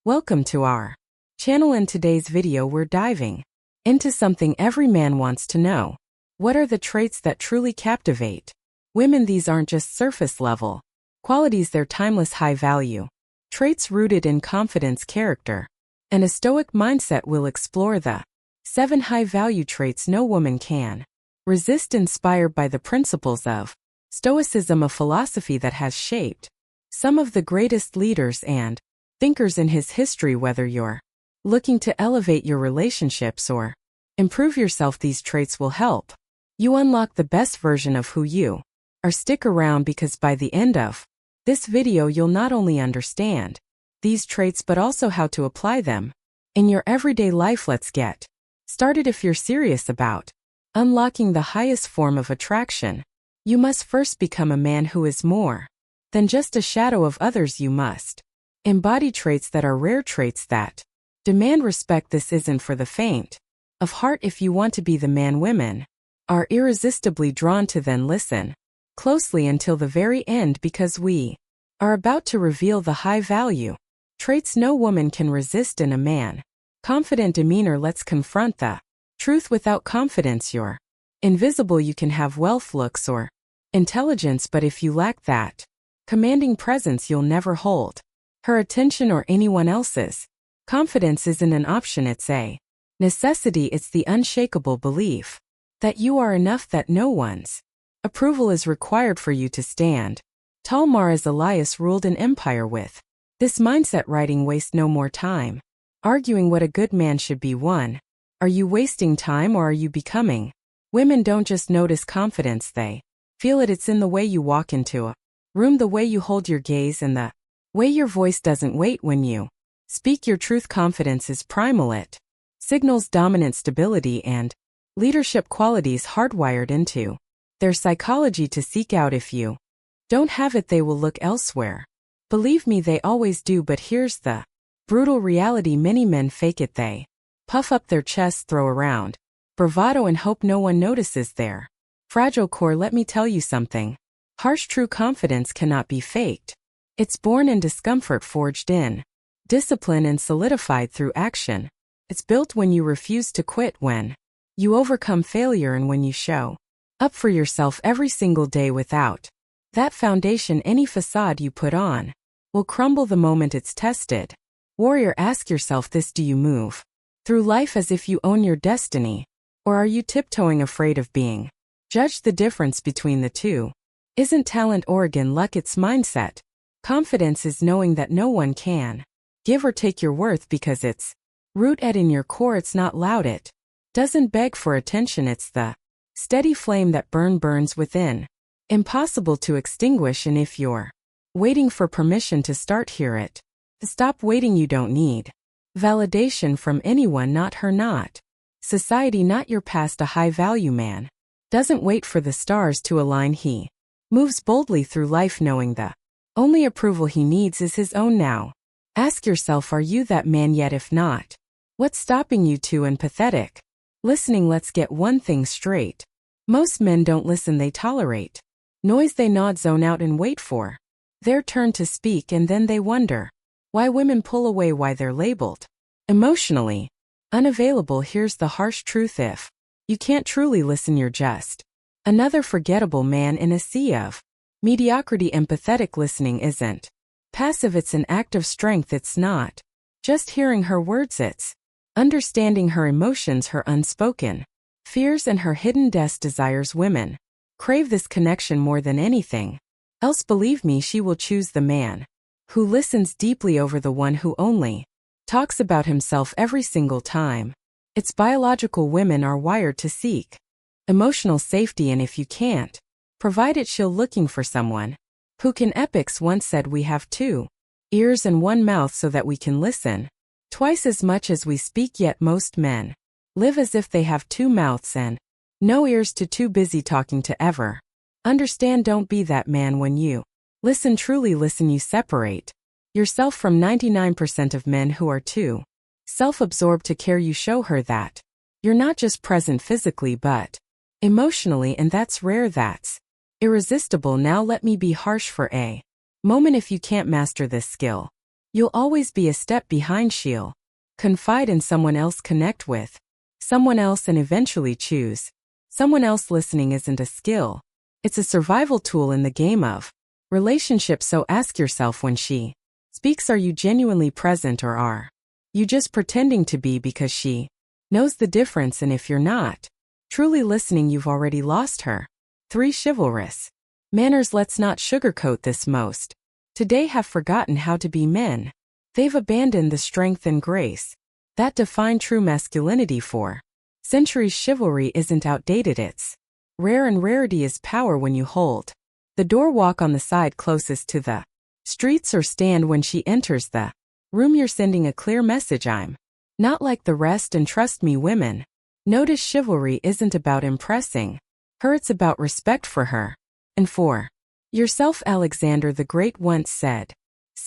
Welcome to our channel. In today's video we're diving into something every man wants to know. What are the traits that truly captivate women? These aren't just surface-level qualities, they're timeless, high-value traits rooted in confidence, character, and a stoic mindset. We'll explore the 7 high-value traits no woman can resist, inspired by the principles of Stoicism, a philosophy that has shaped some of the greatest leaders and thinkers in his history. Whether you're looking to elevate your relationships or improve yourself, these traits will help you unlock the best version of who you are. Stick around, because by the end of this video you'll not only understand these traits but also how to apply them in your everyday life. Let's get started. If you're serious about unlocking the highest form of attraction, you must first become a man who is more than just a shadow of others. You must embody traits that are rare, traits that demand respect. This isn't for the faint of heart. If you want to be the man women are irresistibly drawn to, then listen closely until the very end, because we are about to reveal the high-value traits no woman can resist in a man. Confident demeanor. Let's confront the truth. Without confidence, you're invisible. You can have wealth, looks, or intelligence, but if you lack that commanding presence, you'll never hold her attention or anyone else's. Confidence isn't an option, it's a necessity. It's the unshakable belief that you are enough, that no one's approval is required for you to stand tall. Mars Elias ruled an empire with this mindset. Writing, waste no more time arguing what a good man should be. Are you wasting time, or are you becoming? Women don't just notice confidence, they feel it. It's in the way you walk into a room, the way you hold your gaze, and the way your voice doesn't wait when you speak your truth. Confidence is primal. It signals dominant, stability, and leadership qualities hardwired into their psychology to seek out. If you don't have it, they will look elsewhere. Believe me, they always do. But here's the brutal reality: many men fake it. They puff up their chests, throw around bravado, and hope no one notices their fragile core. Let me tell you something harsh: true confidence cannot be faked. It's born in discomfort, forged in discipline, and solidified through action. It's built when you refuse to quit, when you overcome failure, and when you show up for yourself every single day. Without that foundation, any facade you put on will crumble the moment it's tested. Warrior, ask yourself this: do you move through life as if you own your destiny, or are you tiptoeing, afraid of being judged? The difference between the two isn't talent or luck, it's mindset. Confidence is knowing that no one can give or take your worth, because it's rooted in your core. It's not loud, it doesn't beg for attention, it's the steady flame that burns within, impossible to extinguish. And if you're waiting for permission to start, hear it. Stop waiting. You don't need validation from anyone, not her, not society, not your past. A high-value man doesn't wait for the stars to align. He moves boldly through life, knowing the only approval he needs is his own. Now, ask yourself, are you that man yet? If not, what's stopping you? Too empathetic listening. Let's get one thing straight: most men don't listen, they tolerate noise. They nod, zone out, and wait for their turn to speak, and then they wonder why women pull away, why they're labeled emotionally unavailable. Here's the harsh truth: if you can't truly listen, you're just another forgettable man in a sea of mediocrity. Empathetic listening isn't passive, it's an act of strength. It's not just hearing her words, it's understanding her emotions, her unspoken fears, and her hidden desires. Women crave this connection more than anything else. Believe me, she will choose the man who listens deeply over the one who only talks about himself every single time. It's biological. Women are wired to seek emotional safety, and if you can't provide it, she'll looking for someone who can. Epics once said, we have 2 ears and 1 mouth so that we can listen twice as much as we speak. Yet most men live as if they have 2 mouths and no ears, too busy talking to ever understand. Don't be that man. When you listen, truly listen, you separate yourself from 99% of men who are too self-absorbed to care. You show her that you're not just present physically but emotionally, and that's rare. That's irresistible. Now let me be harsh for a moment. If you can't master this skill, You'll always be a step behind. She'll confide in someone else, connect with someone else, and eventually choose someone else. Listening isn't a skill. It's a survival tool in the game of relationships. So ask yourself, when she speaks, are you genuinely present, or are you just pretending to be because she knows the difference? And if you're not truly listening, you've already lost her. 3 chivalrous manners. Let's not sugarcoat this. Most today have forgotten how to be men. They've abandoned the strength and grace that define true masculinity. For centuries, chivalry isn't outdated, it's rare, and rarity is power. When you hold the door, walk on the side closest to the streets, or stand when she enters the room, you're sending a clear message: I'm not like the rest. And trust me, women notice chivalry isn't about impressing her, it's about respect for her and for yourself. Alexander the Great once said,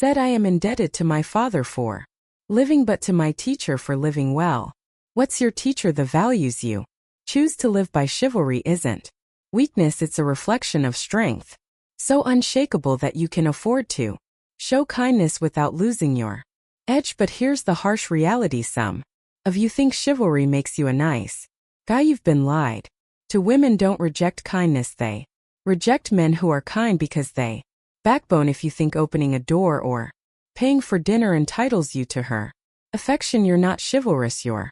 I am indebted to my father for living, but to my teacher for living well. What's your teacher? The values you choose to live by. Chivalry isn't weakness, it's a reflection of strength, so unshakable that you can afford to show kindness without losing your edge. But here's the harsh reality: some of you think chivalry makes you a nice guy. You've been lied to. Women don't reject kindness, they reject men who are kind, because they backbone. If you think opening a door or paying for dinner entitles you to her affection, you're not chivalrous, you're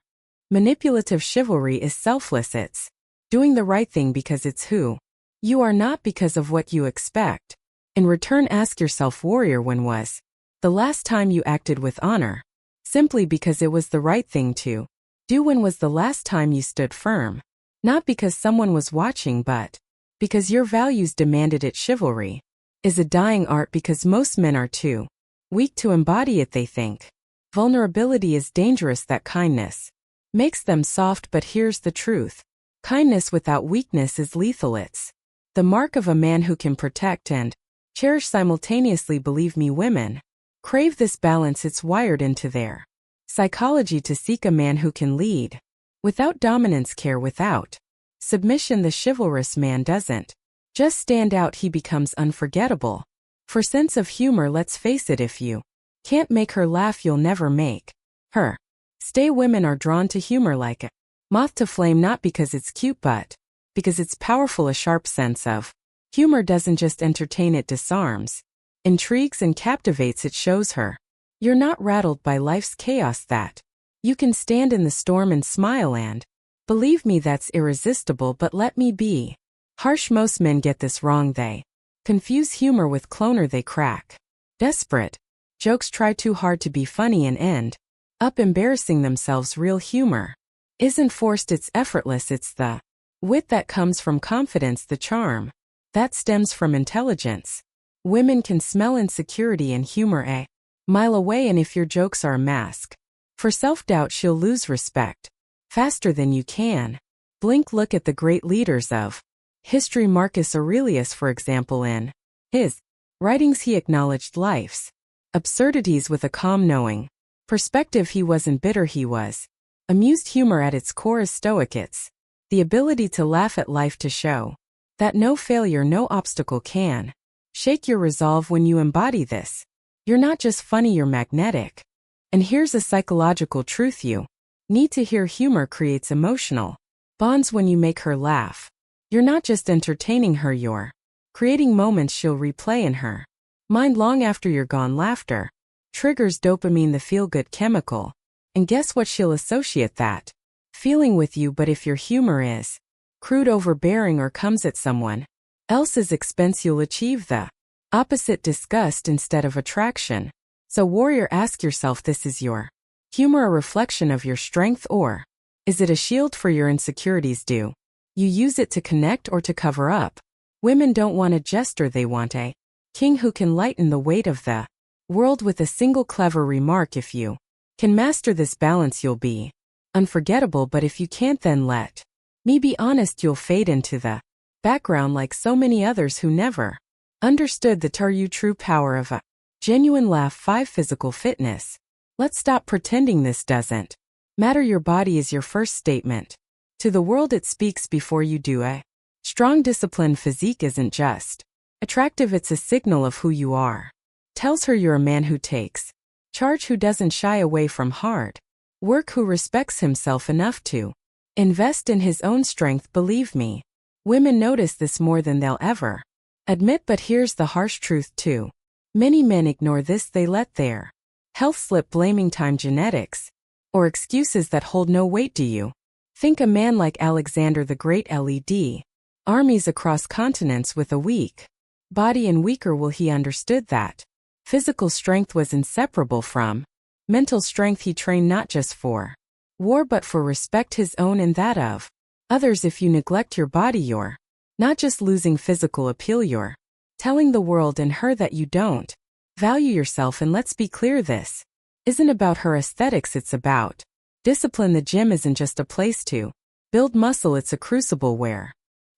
manipulative. Chivalry is selfless, it's doing the right thing because it's who you are, not because of what you expect in return. Ask yourself, warrior, when was the last time you acted with honor simply because it was the right thing to do? When was the last time you stood firm, not because someone was watching, but because your values demanded it? Chivalry is a dying art because most men are too weak to embody it. They think vulnerability is dangerous, that kindness makes them soft. But here's the truth: kindness without weakness is lethal. It's the mark of a man who can protect and cherish simultaneously. Believe me, women crave this balance. It's wired into their psychology to seek a man who can lead without dominance, care without submission. The chivalrous man doesn't just stand out, he becomes unforgettable. For sense of humor, let's face it, if you can't make her laugh, you'll never make her stay. Women are drawn to humor like a moth to flame, not because it's cute, but because it's powerful. A sharp sense of humor doesn't just entertain, it disarms, intrigues, and captivates. It shows her you're not rattled by life's chaos, that you can stand in the storm and smile. And believe me, that's irresistible. But let me be harsh: most men get this wrong. They confuse humor with cloner. They crack desperate jokes, try too hard to be funny, and end up embarrassing themselves. Real humor isn't forced, it's effortless. It's the wit that comes from confidence, the charm that stems from intelligence. Women can smell insecurity and humor a mile away, and if your jokes are a mask for self-doubt, she'll lose respect faster than you can blink. Look at the great leaders of history. Marcus Aurelius, for example, in his writings, he acknowledged life's absurdities with a calm, knowing perspective. He wasn't bitter, he was amused. Humor at its core is stoic. It's the ability to laugh at life, to show that no failure, no obstacle can shake your resolve. When you embody this, you're not just funny, you're magnetic. And here's a psychological truth you need to hear: humor creates emotional bonds. When you make her laugh, you're not just entertaining her, you're creating moments she'll replay in her mind long after you're gone. Laughter triggers dopamine, the feel-good chemical, and guess what? She'll associate that feeling with you. But if your humor is crude, overbearing, or comes at someone else's expense, you'll achieve the opposite: disgust instead of attraction. So warrior, ask yourself this: is your humor a reflection of your strength, or is it a shield for your insecurities? Do you use it to connect or to cover up? Women don't want a jester, they want a king who can lighten the weight of the world with a single clever remark. If you can master this balance, you'll be unforgettable. But if you can't, then let me be honest, you'll fade into the background like so many others who never understood the true power of a genuine laugh. 5 Physical fitness. Let's stop pretending this doesn't matter. Your body is your first statement to the world. It speaks before you do. A strong, disciplined physique isn't just attractive, it's a signal of who you are. Tells her you're a man who takes Charge who doesn't shy away from hard work, who respects himself enough to invest in his own strength. Believe me, women notice this more than they'll ever admit, but here's the harsh truth too. Many men ignore this. They let their health slip, blaming time, genetics, or excuses that hold no weight. Do you think a man like Alexander the Great led armies across continents with a weak body, and weaker will he understood that physical strength was inseparable from mental strength? He trained not just for war but for respect, his own and that of others. If you neglect your body, you're not just losing physical appeal, you're telling the world and her that you don't value yourself. And let's be clear, this isn't about her aesthetics, it's about discipline. The gym isn't just a place to build muscle, it's a crucible where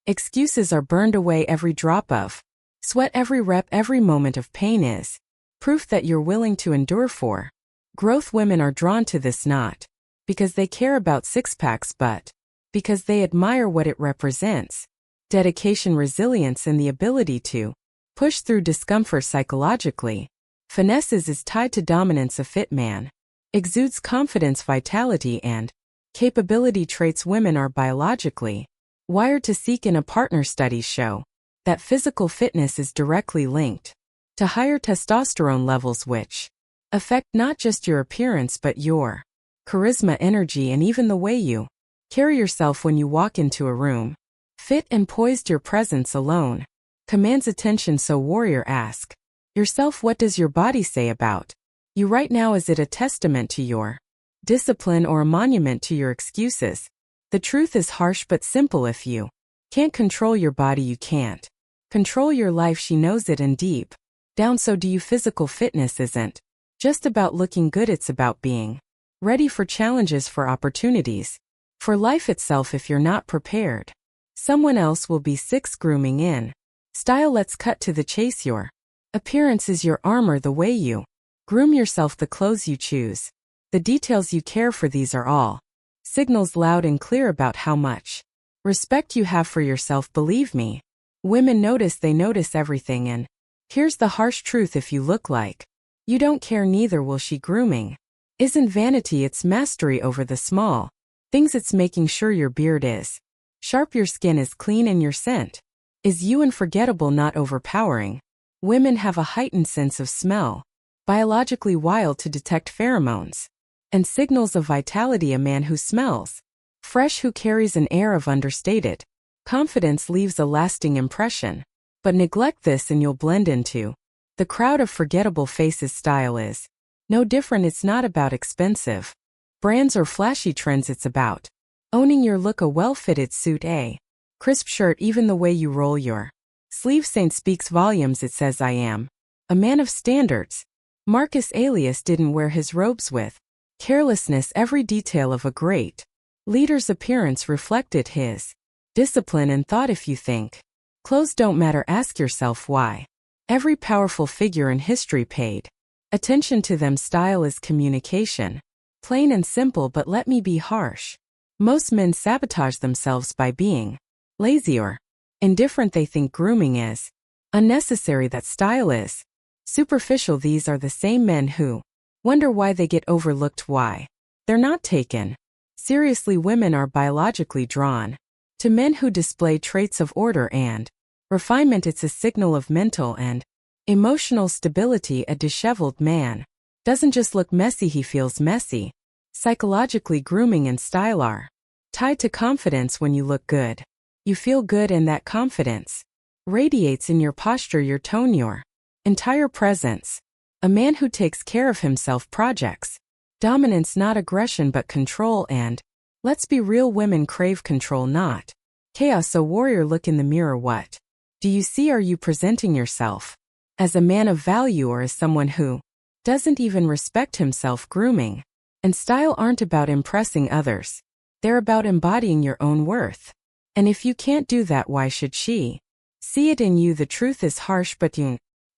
excuses are burned away. Every drop of sweat, every rep, every moment of pain is proof that you're willing to endure for growth. Women are drawn to this not because they care about six-packs, but because they admire what it represents: dedication, resilience, and the ability to push through discomfort. Psychologically, finesse is tied to dominance. A fit man exudes confidence, vitality, and capability, traits women are biologically wired to seek in a partner. Studies show that physical fitness is directly linked to higher testosterone levels, which affect not just your appearance but your charisma, energy, and even the way you carry yourself when you walk into a room. Fit and poised, your presence alone commands attention. So warrior, ask yourself, what does your body say about you right now? Is it a testament to your discipline or a monument to your excuses? The truth is harsh but simple. If you can't control your body, you can't control your life. She knows it, and deep down so do you. Physical fitness isn't just about looking good, it's about being ready for challenges, for opportunities, for life itself. If you're not prepared, someone else will be. 6. Grooming in style. Let's cut to the chase. Your appearance is your armor. The way you groom yourself, the clothes you choose, the details you care for, these are all signals loud and clear about how much respect you have for yourself. Believe me, women notice. They notice everything. And here's the harsh truth: if you look like you don't care, neither will she. Grooming isn't vanity, it's mastery over the small things. It's making sure your beard is sharp, your skin is clean, and your scent is you unforgettable, not overpowering. Women have a heightened sense of smell, biologically wired to detect pheromones and signals of vitality. A man who smells fresh, who carries an air of understated confidence, leaves a lasting impression. But neglect this and you'll blend into the crowd of forgettable faces. Style is no different. It's not about expensive brands or flashy trends. It's about owning your look: a well-fitted suit, a crisp shirt, even the way you roll your sleeves speaks volumes. It says, I am a man of standards. Marcus Aurelius didn't wear his robes with carelessness. Every detail of a great leader's appearance reflected his discipline and thought. If you think clothes don't matter, ask yourself why. Every powerful figure in history paid attention to them. Style is communication, plain and simple. But let me be harsh: most men sabotage themselves by being lazy or indifferent. They think grooming is unnecessary, that style is superficial. These are the same men who wonder why they get overlooked, why they're not taken seriously. Women are biologically drawn to men who display traits of order and refinement. It's a signal of mental and emotional stability. A disheveled man doesn't just look messy, he feels messy. Psychologically, grooming and style are tied to confidence. When you look good, you feel good, and that confidence radiates in your posture, your tone, your entire presence. A man who takes care of himself projects dominance, not aggression but control. And let's be real, women crave control, not chaos. A warrior, look in the mirror. What do you see? Are you presenting yourself as a man of value or as someone who doesn't even respect himself? Grooming and style aren't about impressing others. They're about embodying your own worth. And if you can't do that, why should she see it in you? The truth is harsh but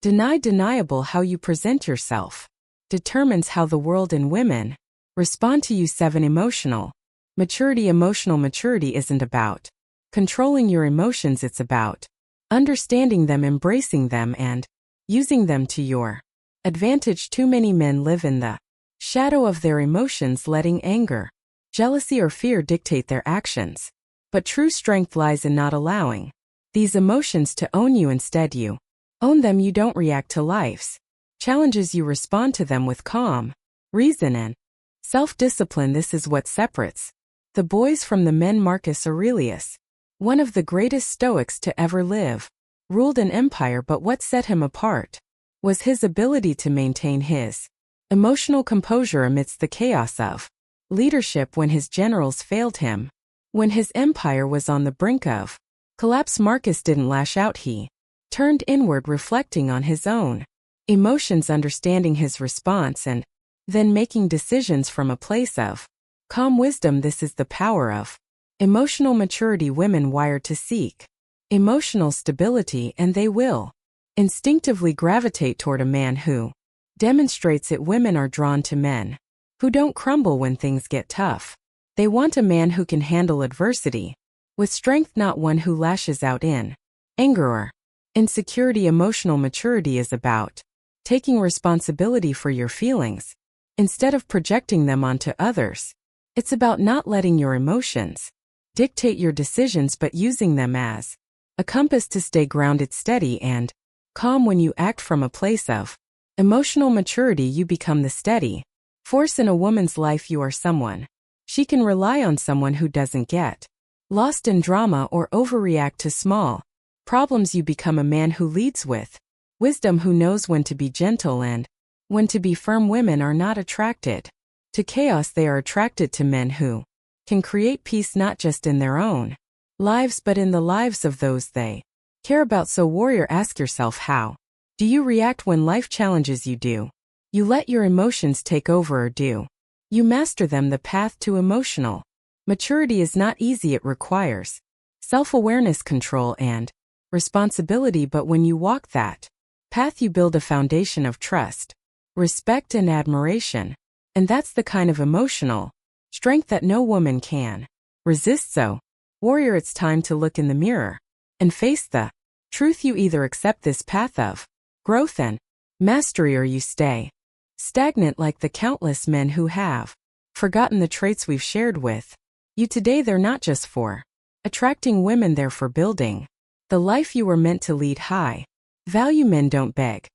deniable. How you present yourself determines how the world and women respond to you. 7. Emotional maturity. Emotional maturity isn't about controlling your emotions, it's about understanding them, embracing them, and using them to your Advantage: too many men live in the shadow of their emotions, letting anger, jealousy, or fear dictate their actions. But true strength lies in not allowing these emotions to own you. Instead, you own them. You don't react to life's challenges, you respond to them with calm, reason, and self-discipline. This is what separates the boys from the men. Marcus Aurelius, one of the greatest Stoics to ever live, ruled an empire, but what set him apart was his ability to maintain his emotional composure amidst the chaos of leadership. When his generals failed him, when his empire was on the brink of collapse, Marcus didn't lash out. He turned inward, reflecting on his own emotions, understanding his response, and then making decisions from a place of calm wisdom. This is the power of emotional maturity. Women wired to seek emotional stability, and they will instinctively gravitate toward a man who demonstrates it. Women are drawn to men who don't crumble when things get tough. They want a man who can handle adversity with strength, not one who lashes out in anger or insecurity. Emotional maturity is about taking responsibility for your feelings instead of projecting them onto others. It's about not letting your emotions dictate your decisions, but using them as a compass to stay grounded, steady, and calm. When you act from a place of emotional maturity, you become the steady force in a woman's life. You are someone she can rely on, someone who doesn't get lost in drama or overreact to small problems. You become a man who leads with wisdom, who knows when to be gentle and when to be firm. Women are not attracted to chaos, they are attracted to men who can create peace, not just in their own lives, but in the lives of those they care about. So warrior, ask yourself, how do you react when life challenges you? Do you let your emotions take over, or do you master them? The path to emotional maturity is not easy. It requires self-awareness, control, and responsibility. But when you walk that path, you build a foundation of trust, respect, and admiration. And that's the kind of emotional strength that no woman can resist. So, warrior, it's time to look in the mirror and face the truth. You either accept this path of growth and mastery, or you stay stagnant like the countless men who have forgotten the traits we've shared with you today. They're not just for attracting women, they're for building the life you were meant to lead. High value men don't beg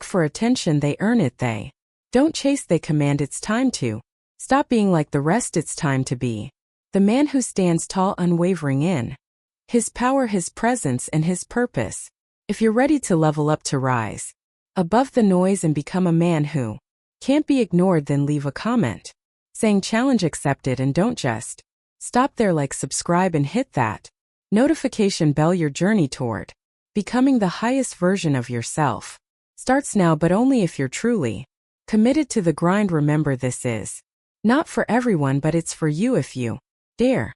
for attention, they earn it. They don't chase, they command. It's time to stop being like the rest. It's time to be the man who stands tall, unwavering in his power, his presence, and his purpose. If you're ready to level up, to rise above the noise and become a man who can't be ignored, then leave a comment saying challenge accepted, and don't just stop there. Like, subscribe, and hit that notification bell. Your journey toward becoming the highest version of yourself starts now, but only if you're truly committed to the grind. Remember, this is not for everyone, but it's for you if you dare.